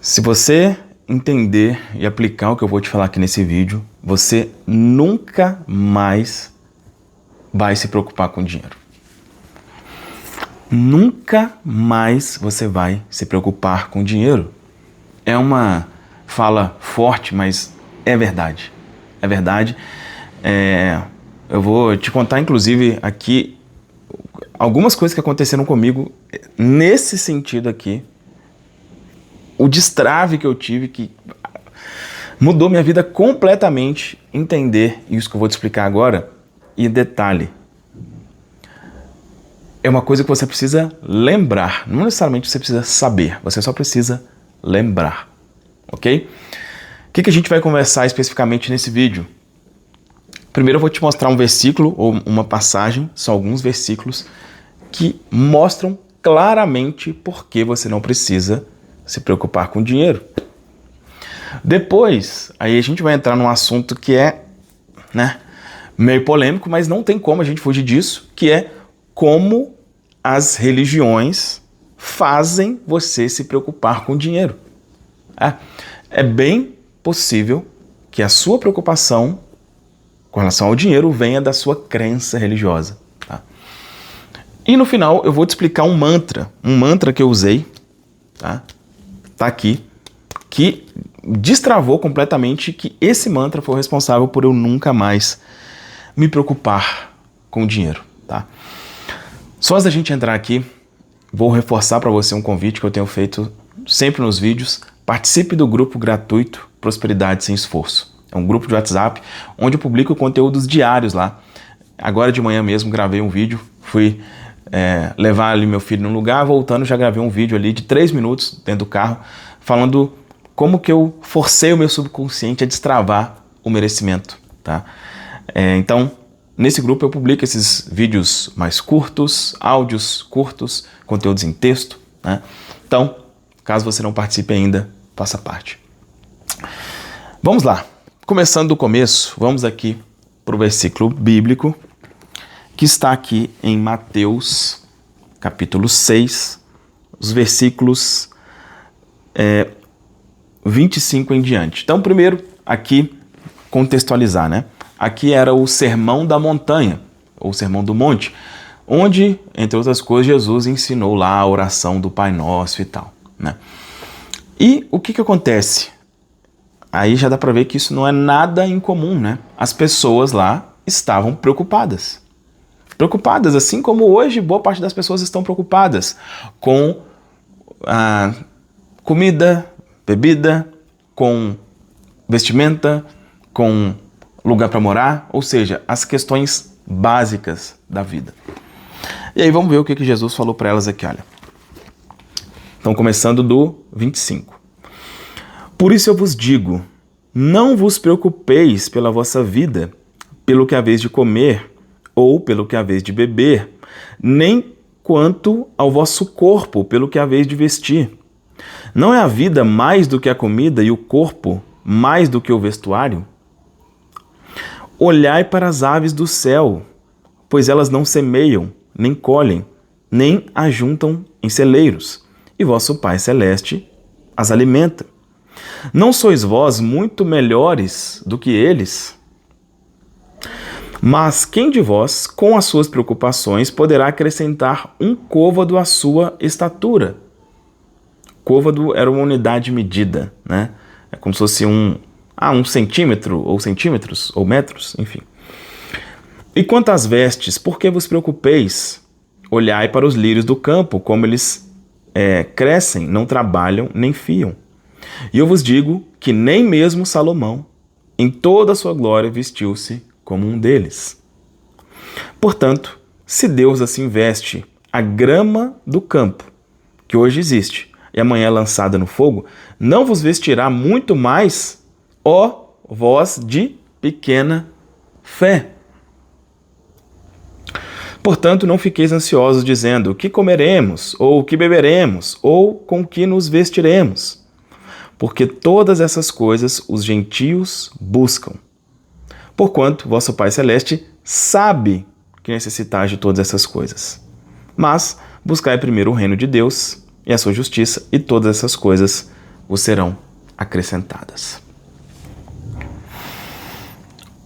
Se você entender e aplicar o que eu vou te falar aqui nesse vídeo, você nunca mais vai se preocupar com dinheiro. Nunca mais você vai se preocupar com dinheiro. É uma fala forte, mas é verdade. É verdade. Eu vou te contar, inclusive, aqui algumas coisas que aconteceram comigo nesse sentido aqui. O destrave que eu tive, que mudou minha vida completamente, entender isso que eu vou te explicar agora. E detalhe, é uma coisa que você precisa lembrar, não necessariamente você precisa saber, você só precisa lembrar, ok? O que a gente vai conversar especificamente nesse vídeo? Primeiro eu vou te mostrar um versículo ou uma passagem, são alguns versículos que mostram claramente por que você não precisa se preocupar com dinheiro. Depois, aí a gente vai entrar num assunto que é, meio polêmico, mas não tem como a gente fugir disso, que é como as religiões fazem você se preocupar com dinheiro. É bem possível que a sua preocupação com relação ao dinheiro venha da sua crença religiosa. Tá? E no final eu vou te explicar um mantra que eu usei, tá aqui, que destravou completamente, que esse mantra foi o responsável por eu nunca mais me preocupar com o dinheiro. Tá? Só antes da gente entrar aqui, vou reforçar para você um convite que eu tenho feito sempre nos vídeos. Participe do grupo gratuito Prosperidade Sem Esforço. É um grupo de WhatsApp onde eu publico conteúdos diários lá. Agora de manhã mesmo gravei um vídeo, fui levar ali meu filho num lugar, voltando já gravei um vídeo ali de 3 minutos dentro do carro, falando como que eu forcei o meu subconsciente a destravar o merecimento. Tá? Então, nesse grupo eu publico esses vídeos mais curtos, áudios curtos, conteúdos em texto. Né? Então, caso você não participe ainda, faça parte. Vamos lá. Começando do começo, vamos aqui para o versículo bíblico, que está aqui em Mateus, capítulo 6, os versículos 25 em diante. Então, primeiro, aqui, contextualizar, né? Aqui era o Sermão da Montanha, ou Sermão do Monte, onde, entre outras coisas, Jesus ensinou lá a oração do Pai Nosso e tal, né? E o que acontece? Aí já dá para ver que isso não é nada incomum, né? As pessoas lá estavam preocupadas. Preocupadas, assim como hoje boa parte das pessoas estão preocupadas com a comida, bebida, com vestimenta, com lugar para morar, ou seja, as questões básicas da vida. E aí vamos ver o que Jesus falou para elas aqui, olha. Então, começando do 25. Por isso eu vos digo, não vos preocupeis pela vossa vida, pelo que haveis de comer, ou pelo que haveis de beber, nem quanto ao vosso corpo, pelo que haveis de vestir. Não é a vida mais do que a comida e o corpo mais do que o vestuário? Olhai para as aves do céu, pois elas não semeiam, nem colhem, nem ajuntam em celeiros, e vosso Pai Celeste as alimenta. Não sois vós muito melhores do que eles? Mas quem de vós, com as suas preocupações, poderá acrescentar um côvado à sua estatura? Côvado era uma unidade de medida, né? É como se fosse um centímetro, ou centímetros, ou metros, enfim. E quanto às vestes, por que vos preocupeis? Olhai para os lírios do campo, como eles crescem, não trabalham, nem fiam. E eu vos digo que nem mesmo Salomão, em toda a sua glória, vestiu-se como um deles. Portanto, se Deus assim veste a grama do campo, que hoje existe, e amanhã é lançada no fogo, não vos vestirá muito mais, ó vós de pequena fé. Portanto, não fiqueis ansiosos dizendo, o que comeremos, ou o que beberemos, ou com que nos vestiremos? Porque todas essas coisas os gentios buscam. Porquanto vosso Pai Celeste sabe que necessitais de todas essas coisas. Mas buscai primeiro o reino de Deus e a sua justiça, e todas essas coisas vos serão acrescentadas.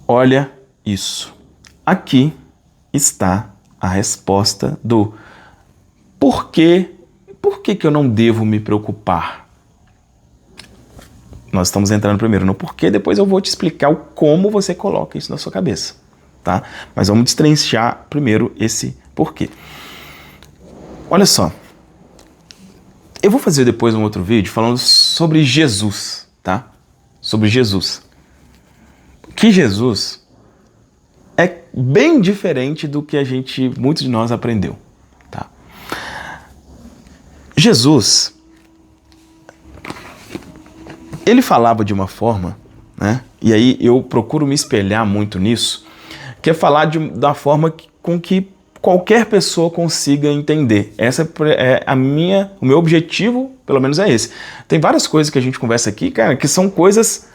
Olha isso. Aqui está a resposta do porquê. Por que eu não devo me preocupar? Nós estamos entrando primeiro no porquê, depois eu vou te explicar o como você coloca isso na sua cabeça, tá? Mas vamos destrinchar primeiro esse porquê. Olha só. Eu vou fazer depois um outro vídeo falando sobre Jesus, tá? Sobre Jesus. Que Jesus é bem diferente do que muitos de nós aprendeu, tá? Jesus, ele falava de uma forma, né? E aí eu procuro me espelhar muito nisso, que é falar da forma com que qualquer pessoa consiga entender. Essa é o meu objetivo, pelo menos é esse. Tem várias coisas que a gente conversa aqui, cara, que são coisas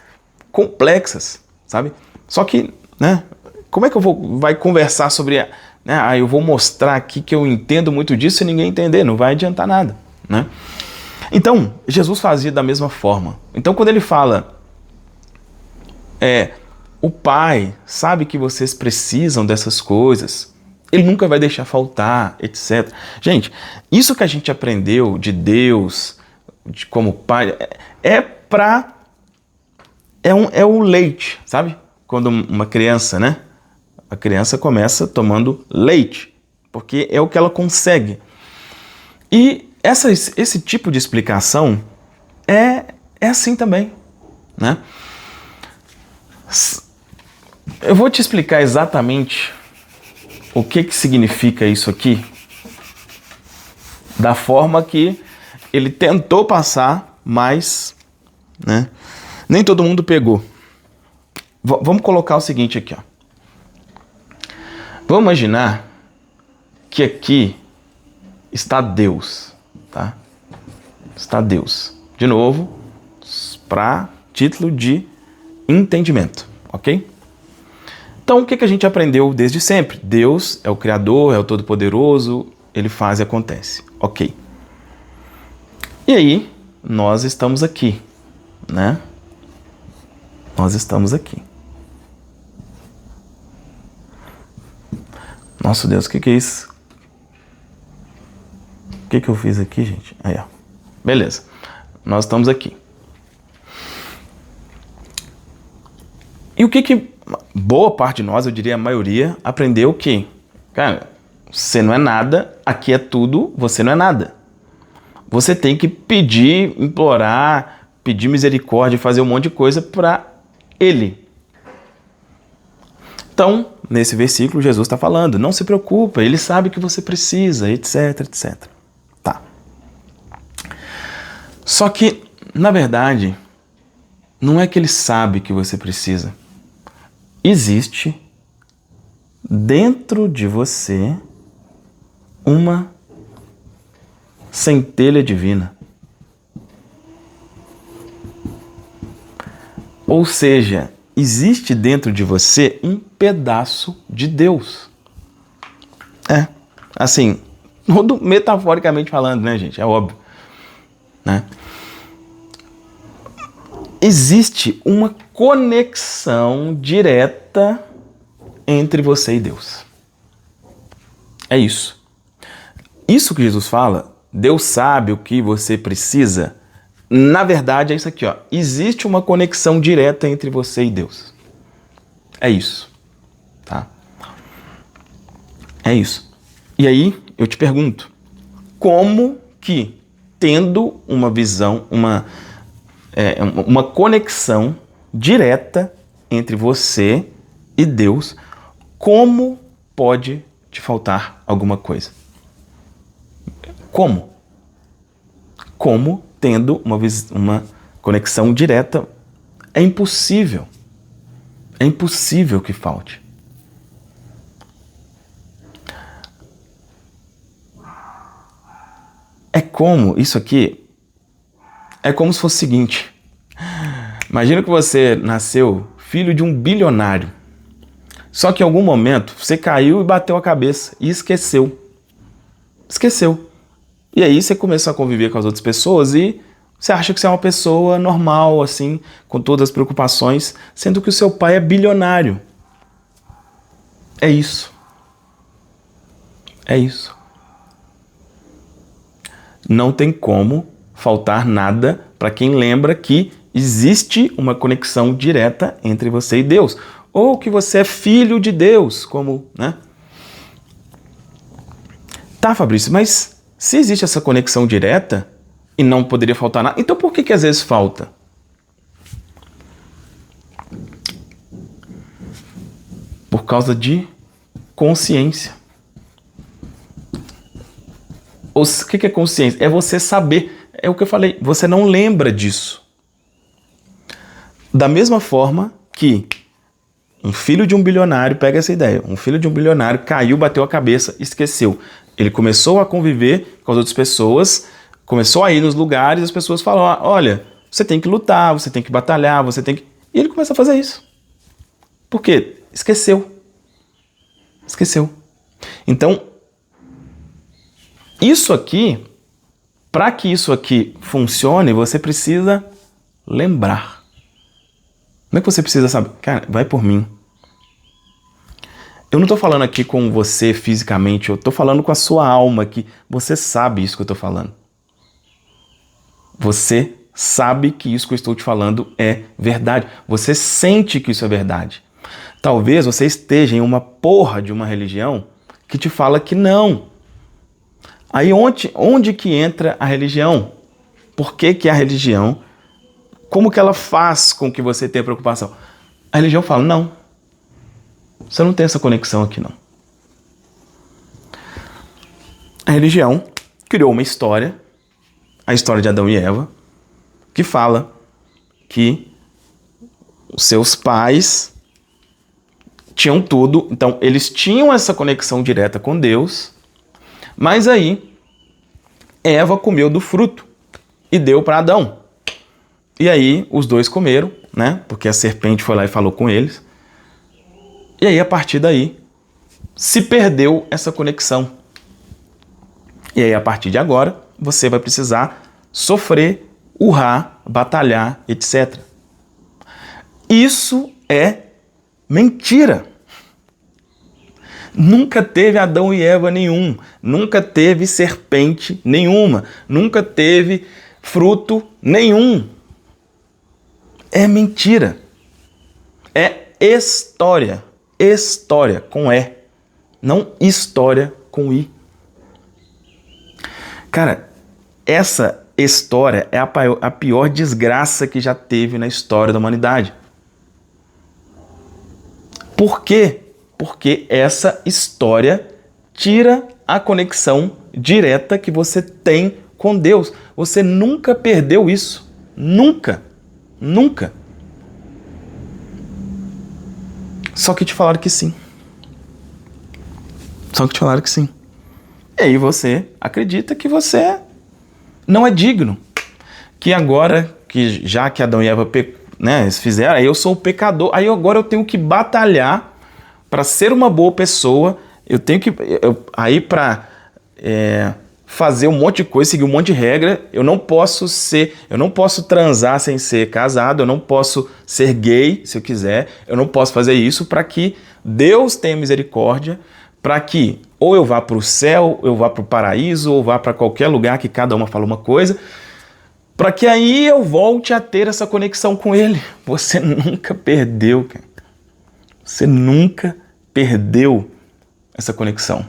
complexas, sabe? Só que, né, como é que vai conversar sobre, né, eu vou mostrar aqui que eu entendo muito disso e ninguém entender, não vai adiantar nada, né? Então, Jesus fazia da mesma forma. Então, quando ele fala, o Pai sabe que vocês precisam dessas coisas, Ele nunca vai deixar faltar, etc. Gente, isso que a gente aprendeu de Deus, de como Pai, é o leite, sabe? Quando uma criança, né? A criança começa tomando leite, porque é o que ela consegue. E esse tipo de explicação é assim também, né? Eu vou te explicar exatamente o que significa isso aqui, da forma que ele tentou passar, mas, né, nem todo mundo pegou. Vamos colocar o seguinte aqui, ó. Vamos imaginar que aqui está Deus, tá? Está Deus. De novo, para título de entendimento, ok? Então, o que a gente aprendeu desde sempre? Deus é o Criador, é o Todo-Poderoso, Ele faz e acontece. Ok. E aí, nós estamos aqui, né? Nós estamos aqui. Nossa Deus, o que é isso? O que eu fiz aqui, gente? Aí, ó. Beleza. Nós estamos aqui. E o que boa parte de nós, eu diria a maioria, aprendeu que, cara, você não é nada, aqui é tudo, você não é nada. Você tem que pedir, implorar, pedir misericórdia, fazer um monte de coisa para Ele. Então, nesse versículo, Jesus está falando, não se preocupa, Ele sabe que você precisa, etc, etc. Tá. Só que, na verdade, não é que Ele sabe que você precisa. Existe dentro de você uma centelha divina. Ou seja, existe dentro de você um pedaço de Deus. Assim, metaforicamente falando, né, gente? É óbvio, né? Existe uma conexão direta entre você e Deus. É isso. Isso que Jesus fala, Deus sabe o que você precisa, na verdade é isso aqui, ó. Existe uma conexão direta entre você e Deus. É isso, tá? É isso. E aí, eu te pergunto, como que, tendo uma visão, uma conexão direta entre você e Deus, como pode te faltar alguma coisa? Como? Como, tendo uma conexão direta, é impossível. É impossível que falte. Isso aqui é como se fosse o seguinte. Imagina que você nasceu filho de um bilionário. Só que em algum momento você caiu e bateu a cabeça e esqueceu. Esqueceu. E aí você começou a conviver com as outras pessoas e Você acha que você é uma pessoa normal, assim, com todas as preocupações, sendo que o seu pai é bilionário. É isso. É isso. Não tem como faltar nada para quem lembra que existe uma conexão direta entre você e Deus. Ou que você é filho de Deus, como, né? Tá, Fabrício, mas se existe essa conexão direta e não poderia faltar nada, então por que às vezes falta? Por causa de consciência. O que é consciência? É você saber. É o que eu falei, você não lembra disso. Da mesma forma que um filho de um bilionário, pega essa ideia, um filho de um bilionário caiu, bateu a cabeça, esqueceu. Ele começou a conviver com as outras pessoas, começou a ir nos lugares, as pessoas falam, olha, você tem que lutar, você tem que batalhar, você tem que... E ele começa a fazer isso. Por quê? Esqueceu. Esqueceu. Então, isso aqui, para que isso aqui funcione, você precisa lembrar. Como é que você precisa saber? Cara, vai por mim. Eu não estou falando aqui com você fisicamente, eu estou falando com a sua alma, que você sabe isso que eu estou falando. Você sabe que isso que eu estou te falando é verdade. Você sente que isso é verdade. Talvez você esteja em uma porra de uma religião que te fala que não. Aí onde que entra a religião? Por que a religião... Como que ela faz com que você tenha preocupação? A religião fala, não. Você não tem essa conexão aqui, não. A religião criou uma história, a história de Adão e Eva, que fala que os seus pais tinham tudo, então eles tinham essa conexão direta com Deus, mas aí Eva comeu do fruto e deu para Adão. E aí os dois comeram, né? Porque a serpente foi lá e falou com eles. E aí a partir daí se perdeu essa conexão. E aí a partir de agora você vai precisar sofrer, urrar, batalhar, etc. Isso é mentira. Nunca teve Adão e Eva nenhum, nunca teve serpente nenhuma, nunca teve fruto nenhum. É mentira. É história. História com E. Não história com I. Cara, essa história é a pior desgraça que já teve na história da humanidade. Por quê? Porque essa história tira a conexão direta que você tem com Deus. Você nunca perdeu isso. Nunca. Nunca. Só que te falaram que sim. Só que te falaram que sim. E aí você acredita que você não é digno. Que agora, que já que Adão e Eva eles fizeram, aí eu sou o pecador. Aí agora eu tenho que batalhar para ser uma boa pessoa. Eu tenho que... Aí para... fazer um monte de coisa, seguir um monte de regra, eu não posso transar sem ser casado, eu não posso ser gay se eu quiser, eu não posso fazer isso para que Deus tenha misericórdia, para que ou eu vá para o céu, eu vá para o paraíso, ou vá para qualquer lugar que cada uma fala uma coisa, para que aí eu volte a ter essa conexão com Ele. Você nunca perdeu, cara. Você nunca perdeu essa conexão.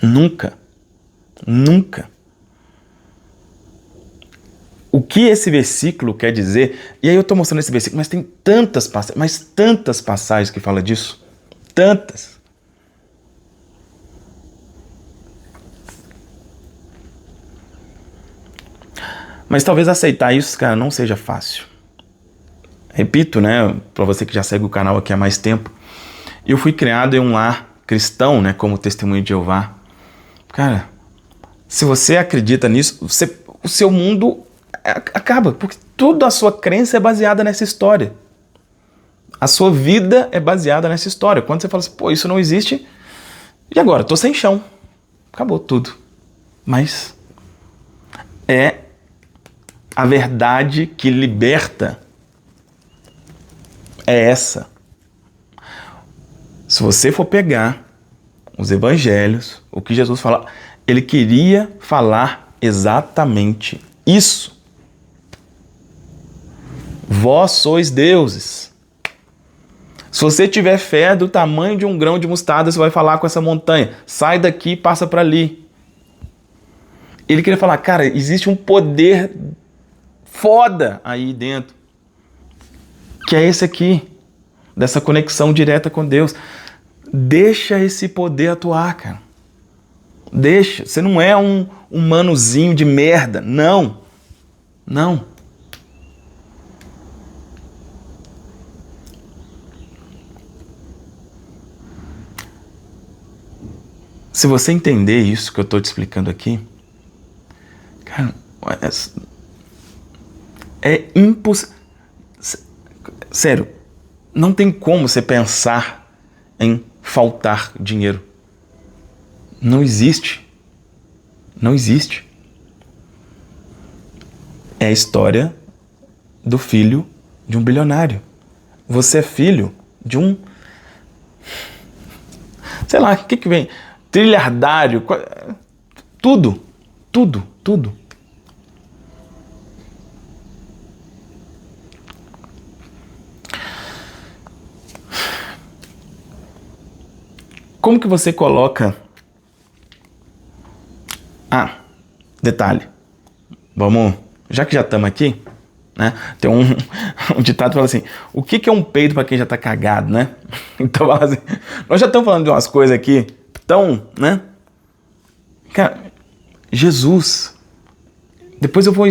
Nunca. Nunca. O que esse versículo quer dizer? E aí eu estou mostrando esse versículo, mas tem tantas passagens que falam disso. Tantas. Mas talvez aceitar isso, cara, não seja fácil. Repito, né, para você que já segue o canal aqui há mais tempo, eu fui criado em um lar cristão, né, como testemunho de Jeová. Cara, se você acredita nisso, o seu mundo acaba, porque toda a sua crença é baseada nessa história. A sua vida é baseada nessa história. Quando você fala assim, pô, isso não existe, e agora? Tô sem chão. Acabou tudo. Mas é A verdade que liberta é essa. Se você for pegar os evangelhos, o que Jesus fala, ele queria falar exatamente isso. Vós sois deuses. Se você tiver fé do tamanho de um grão de mostarda, você vai falar com essa montanha, sai daqui e passa para ali. Ele queria falar, cara, existe um poder foda aí dentro, que é esse aqui, dessa conexão direta com Deus. Deixa esse poder atuar, cara. Deixa. Você não é um humanozinho de merda. Não. Não. Se você entender isso que eu estou te explicando aqui, cara, é impossível. Sério, não tem como você pensar em faltar dinheiro. Não existe. Não existe. É a história do filho de um bilionário. Você é filho de um... Sei lá, o que vem? Trilhardário. Tudo. Tudo. Tudo. Como que você coloca... Ah, detalhe. Vamos... Já que já estamos aqui, né? Tem um ditado que fala assim, o que é um peido para quem já tá cagado, né? Então, assim, nós já estamos falando de umas coisas aqui tão, né? Cara, Jesus... Depois eu vou...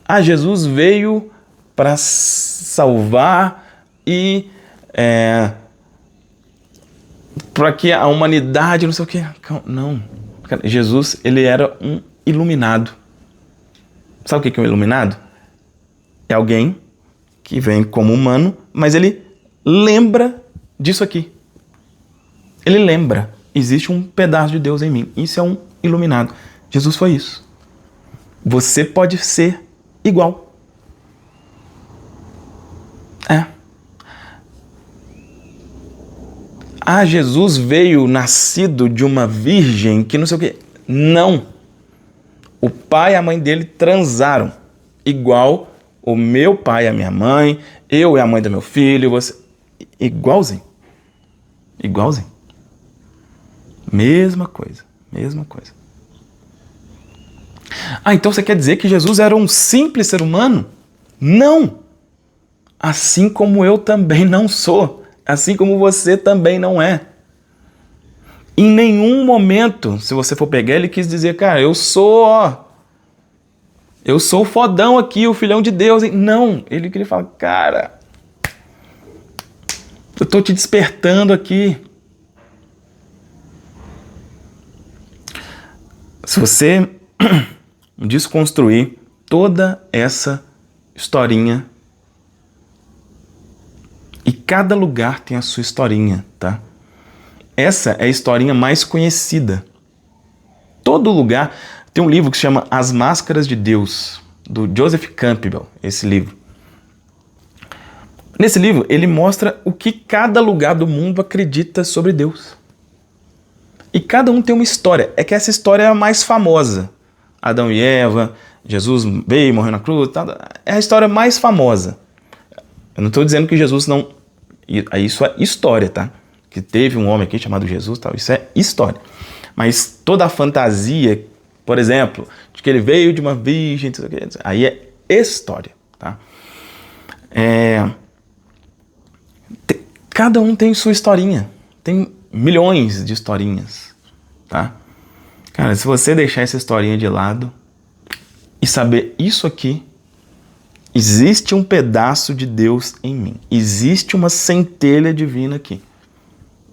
Ah, Jesus veio para salvar e... para que a humanidade, não sei o que. Não. Jesus, ele era um iluminado. Sabe o que é um iluminado? É alguém que vem como humano, mas ele lembra disso aqui. Ele lembra. Existe um pedaço de Deus em mim. Isso é um iluminado. Jesus foi isso. Você pode ser igual. Ah, Jesus veio nascido de uma virgem que não sei o quê. Não. O pai e a mãe dele transaram. Igual o meu pai e a minha mãe, eu e a mãe do meu filho, você... Igualzinho. Igualzinho. Mesma coisa. Mesma coisa. Ah, então você quer dizer que Jesus era um simples ser humano? Não. Assim como eu também não sou. Assim como você também não é. Em nenhum momento, se você for pegar, ele quis dizer, cara, eu sou o fodão aqui, o filhão de Deus. Não, ele queria falar, cara, eu tô te despertando aqui. Se você desconstruir toda essa historinha, e cada lugar tem a sua historinha, tá? Essa é a historinha mais conhecida. Todo lugar tem um livro que se chama As Máscaras de Deus, do Joseph Campbell, esse livro. Nesse livro, ele mostra o que cada lugar do mundo acredita sobre Deus. E cada um tem uma história. É que essa história é a mais famosa. Adão e Eva, Jesus veio, morreu na cruz, tal. É a história mais famosa. Eu não estou dizendo que Jesus não... Isso é história, tá? Que teve um homem aqui chamado Jesus, tal. Isso é história. Mas toda a fantasia, por exemplo, de que ele veio de uma virgem, aí é história, tá? Cada um tem sua historinha. Tem milhões de historinhas, tá? Cara, se você deixar essa historinha de lado e saber isso aqui, existe um pedaço de Deus em mim. Existe uma centelha divina aqui.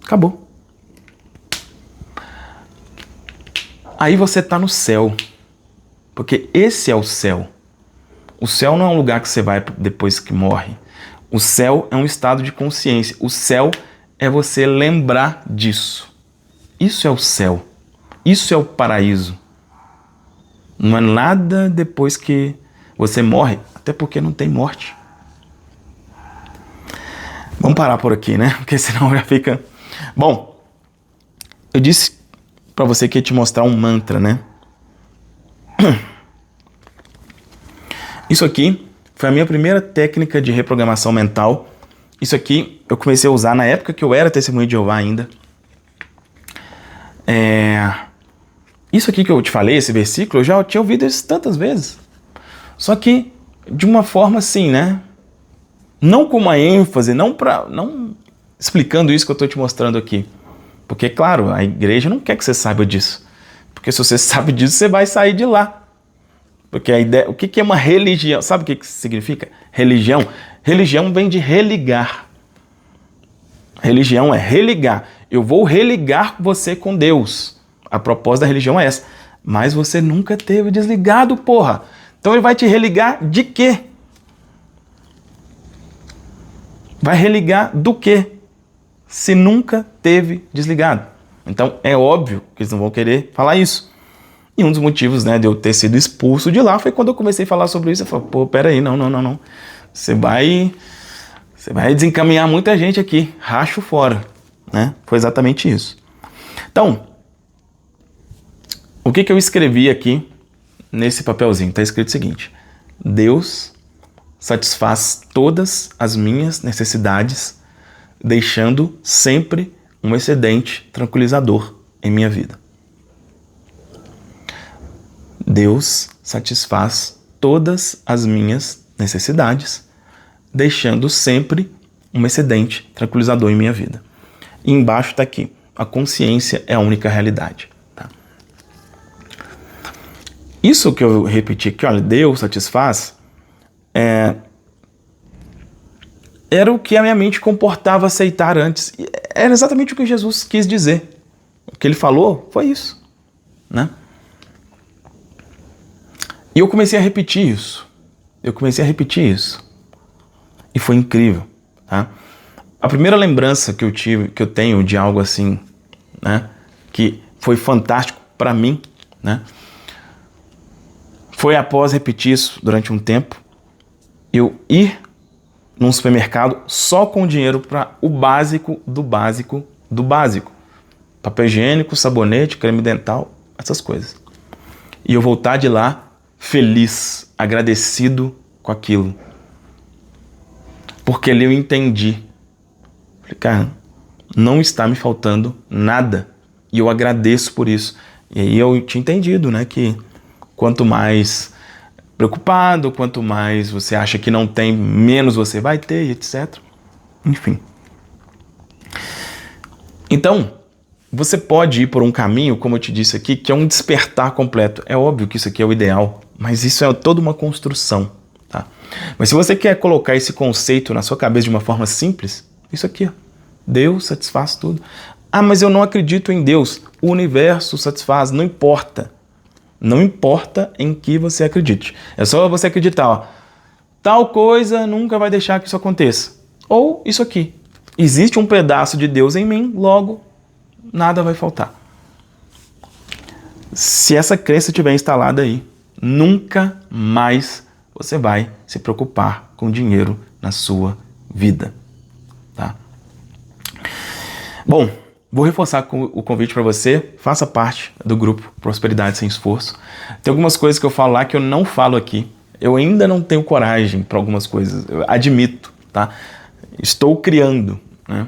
Acabou. Aí você está no céu. Porque esse é o céu. O céu não é um lugar que você vai depois que morre. O céu é um estado de consciência. O céu é você lembrar disso. Isso é o céu. Isso é o paraíso. Não é nada depois que você morre, até porque não tem morte. Vamos parar por aqui, né? Porque senão já fica... Bom, eu disse para você que ia te mostrar um mantra, né? Isso aqui foi a minha primeira técnica de reprogramação mental. Isso aqui eu comecei a usar na época que eu era testemunha de Jeová ainda. Isso aqui que eu te falei, esse versículo, eu já tinha ouvido isso tantas vezes. Só que de uma forma assim, né? Não com uma ênfase, não explicando isso que eu estou te mostrando aqui. Porque, claro, a igreja não quer que você saiba disso. Porque se você sabe disso, você vai sair de lá. Porque a ideia... O que é uma religião? Sabe o que significa? Religião? Religião vem de religar. Religião é religar. Eu vou religar você com Deus. A proposta da religião é essa. Mas você nunca teve desligado, porra. Então ele vai te religar de quê? Vai religar do quê? Se nunca teve desligado. Então é óbvio que eles não vão querer falar isso. E um dos motivos, né, de eu ter sido expulso de lá foi quando eu comecei a falar sobre isso. Eu falei, pô, peraí, não. Você vai desencaminhar muita gente aqui. Racho fora. Né? Foi exatamente isso. Então, o que eu escrevi aqui nesse papelzinho? Está escrito o seguinte: Deus satisfaz todas as minhas necessidades, deixando sempre um excedente tranquilizador em minha vida. Deus satisfaz todas as minhas necessidades, deixando sempre um excedente tranquilizador em minha vida. E embaixo está aqui: a consciência é a única realidade. Tá? Isso que eu repeti aqui, olha, Deus satisfaz, era o que a minha mente comportava aceitar antes. Era exatamente o que Jesus quis dizer. O que ele falou foi isso, né? E eu comecei a repetir isso. E foi incrível, tá? A primeira lembrança que eu tenho de algo assim, né, que foi fantástico para mim, né, foi após repetir isso durante um tempo, eu ir num supermercado só com dinheiro para o básico do básico do básico. Papel higiênico, sabonete, creme dental, essas coisas. E eu voltar de lá feliz, agradecido com aquilo. Porque ali eu entendi. Falei, cara, não está me faltando nada. E eu agradeço por isso. E aí eu tinha entendido, né, que quanto mais preocupado, quanto mais você acha que não tem, menos você vai ter, etc. Enfim. Então, você pode ir por um caminho, como eu te disse aqui, que é um despertar completo. É óbvio que isso aqui é o ideal, mas isso é toda uma construção, tá? Mas se você quer colocar esse conceito na sua cabeça de uma forma simples, isso aqui, ó. Deus satisfaz tudo. Ah, mas eu não acredito em Deus. O universo satisfaz, não importa. Não importa em que você acredite. É só você acreditar, ó, tal coisa nunca vai deixar que isso aconteça. Ou isso aqui. Existe um pedaço de Deus em mim, logo nada vai faltar. Se essa crença estiver instalada aí, nunca mais você vai se preocupar com dinheiro na sua vida. Tá? Bom, vou reforçar o convite para você. Faça parte do grupo Prosperidade Sem Esforço. Tem algumas coisas que eu falo lá que eu não falo aqui. Eu ainda não tenho coragem para algumas coisas. Eu admito, tá? Estou criando, né?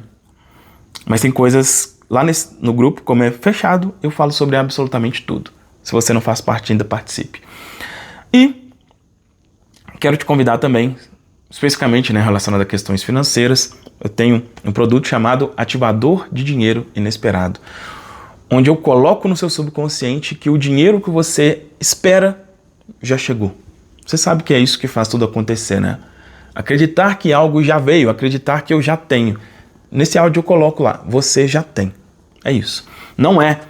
Mas tem coisas lá no grupo, como é fechado, eu falo sobre absolutamente tudo. Se você não faz parte ainda, participe. E quero te convidar também, especificamente, né, relacionado a questões financeiras. Eu tenho um produto chamado Ativador de Dinheiro Inesperado, onde eu coloco no seu subconsciente que o dinheiro que você espera já chegou. Você sabe que é isso que faz tudo acontecer, né? Acreditar que algo já veio, acreditar que eu já tenho. Nesse áudio eu coloco lá, você já tem. É isso. Não é,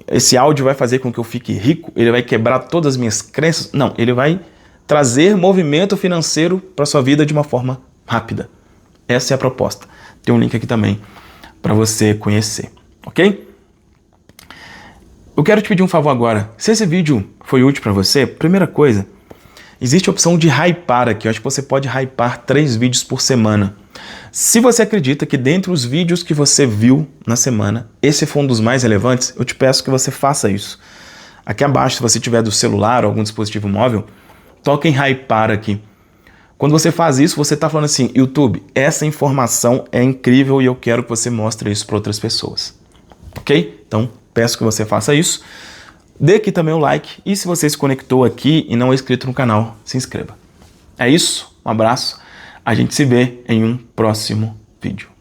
esse áudio vai fazer com que eu fique rico, ele vai quebrar todas as minhas crenças. Não, ele vai trazer movimento financeiro para sua vida de uma forma rápida. Essa é a proposta. Tem um link aqui também para você conhecer, ok? Eu quero te pedir um favor agora. Se esse vídeo foi útil para você, primeira coisa, existe a opção de hypar aqui. Eu acho que você pode hypar 3 vídeos por semana. Se você acredita que dentre os vídeos que você viu na semana, esse foi um dos mais relevantes, eu te peço que você faça isso. Aqui abaixo, se você tiver do celular ou algum dispositivo móvel, toque em hypar aqui. Quando você faz isso, você está falando assim, YouTube, essa informação é incrível e eu quero que você mostre isso para outras pessoas. Ok? Então, peço que você faça isso. Dê aqui também o like e se você se conectou aqui e não é inscrito no canal, se inscreva. É isso, um abraço, a gente se vê em um próximo vídeo.